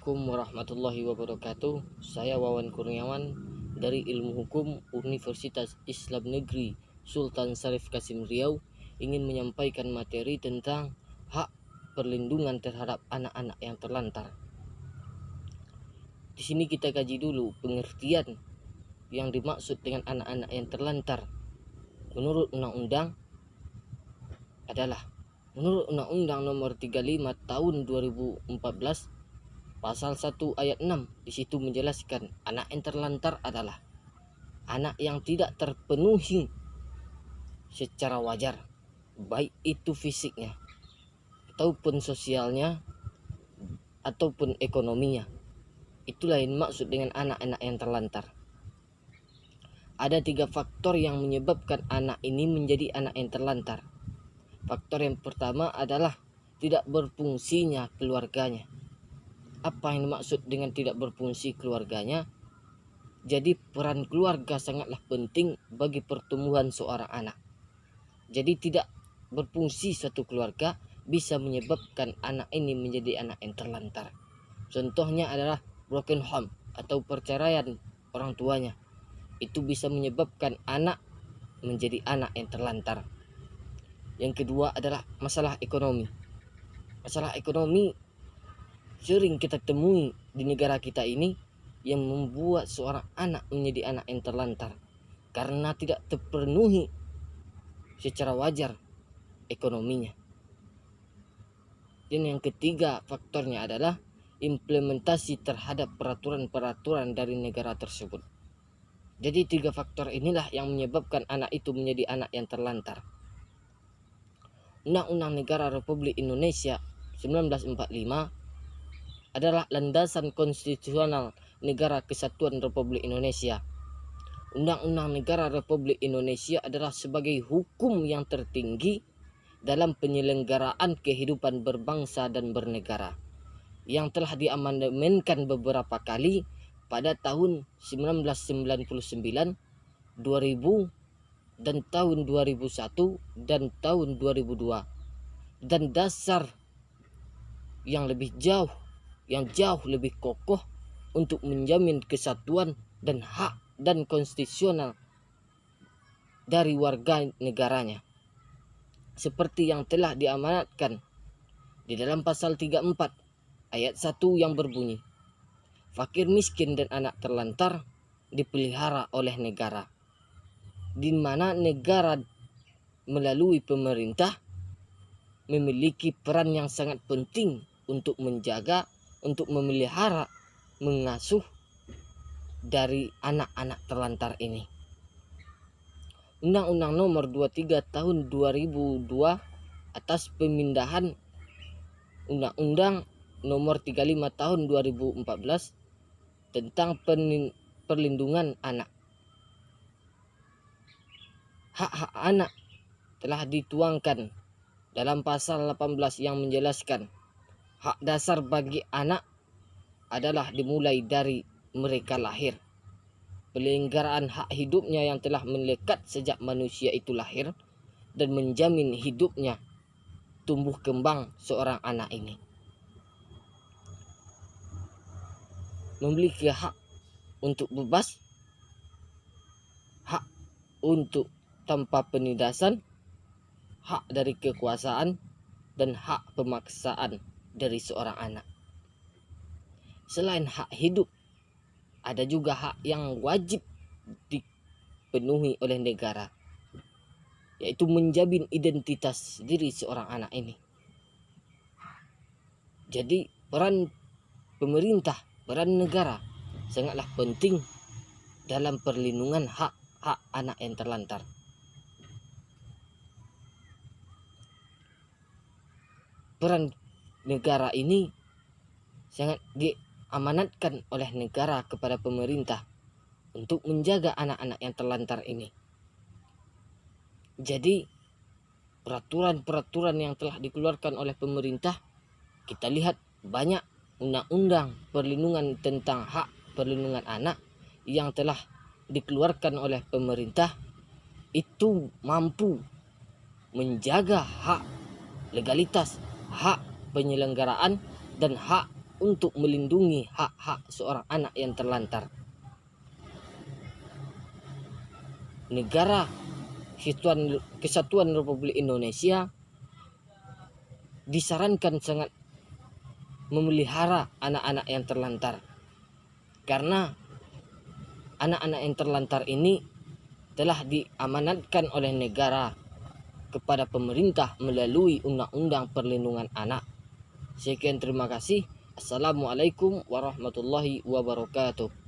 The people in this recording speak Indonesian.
Assalamualaikum warahmatullahi wabarakatuh. Saya Wawan Kurniawan dari Ilmu Hukum Universitas Islam Negeri Sultan Syarif Kasim Riau ingin menyampaikan materi tentang hak perlindungan terhadap anak-anak yang terlantar. Di sini kita kaji dulu pengertian yang dimaksud dengan anak-anak yang terlantar. Menurut undang-undang menurut Undang-Undang Nomor 35 Tahun 2014 Pasal 1 ayat 6 di situ menjelaskan anak yang terlantar adalah anak yang tidak terpenuhi secara wajar, baik itu fisiknya ataupun sosialnya ataupun ekonominya. Itulah yang maksud dengan anak-anak yang terlantar. Ada 3 faktor yang menyebabkan anak ini menjadi anak yang terlantar. Faktor yang pertama adalah tidak berfungsinya keluarganya. Apa yang dimaksud dengan tidak berfungsi keluarganya? Jadi peran keluarga sangatlah penting bagi pertumbuhan seorang anak. Jadi tidak berfungsi suatu keluarga bisa menyebabkan anak ini menjadi anak yang terlantar. Contohnya adalah broken home atau perceraian orang tuanya. Itu bisa menyebabkan anak menjadi anak yang terlantar. Yang kedua adalah masalah ekonomi. Masalah ekonomi sering kita temui di negara kita ini yang membuat seorang anak menjadi anak yang terlantar karena tidak terpenuhi secara wajar ekonominya. Dan yang ketiga faktornya adalah implementasi terhadap peraturan-peraturan dari negara tersebut. Jadi 3 faktor inilah yang menyebabkan anak itu menjadi anak yang terlantar. Undang-Undang Negara Republik Indonesia 1945 adalah landasan konstitusional Negara Kesatuan Republik Indonesia. Undang-Undang Negara Republik Indonesia adalah sebagai hukum yang tertinggi dalam penyelenggaraan kehidupan berbangsa dan bernegara yang telah diamandemenkan beberapa kali pada tahun 1999, 2000, dan tahun 2001 dan tahun 2002, dan dasar yang jauh lebih kokoh untuk menjamin kesatuan dan hak dan konstitusional dari warga negaranya, seperti yang telah diamanatkan di dalam pasal 34 ayat 1 yang berbunyi, fakir miskin dan anak terlantar dipelihara oleh negara, di mana negara melalui pemerintah memiliki peran yang sangat penting untuk menjaga, untuk memelihara, mengasuh dari anak-anak terlantar ini. Undang-Undang Nomor 23 Tahun 2002 atas pemindahan Undang-Undang Nomor 35 Tahun 2014 tentang perlindungan anak. Hak-hak anak telah dituangkan dalam pasal 18 yang menjelaskan hak dasar bagi anak adalah dimulai dari mereka lahir. Penyelenggaraan hak hidupnya yang telah melekat sejak manusia itu lahir dan menjamin hidupnya tumbuh kembang seorang anak ini. Memiliki hak untuk bebas, hak untuk tanpa penindasan, hak dari kekuasaan, dan hak pemaksaan dari seorang anak. Selain hak hidup, ada juga hak yang wajib dipenuhi oleh negara, yaitu menjamin identitas diri seorang anak ini. Jadi peran pemerintah, peran negara sangatlah penting dalam perlindungan hak-hak anak yang terlantar. Peran negara ini sangat diamanatkan oleh negara kepada pemerintah untuk menjaga anak-anak yang terlantar ini. Jadi peraturan-peraturan yang telah dikeluarkan oleh pemerintah, kita lihat banyak undang-undang perlindungan tentang hak perlindungan anak yang telah dikeluarkan oleh pemerintah itu mampu menjaga hak legalitas, hak penyelenggaraan, dan hak untuk melindungi hak-hak seorang anak yang terlantar. Negara Kesatuan Republik Indonesia disarankan sangat memelihara anak-anak yang terlantar, karena anak-anak yang terlantar ini telah diamanatkan oleh negara kepada pemerintah melalui Undang-Undang Perlindungan Anak. Sekian, terima kasih. Assalamualaikum warahmatullahi wabarakatuh.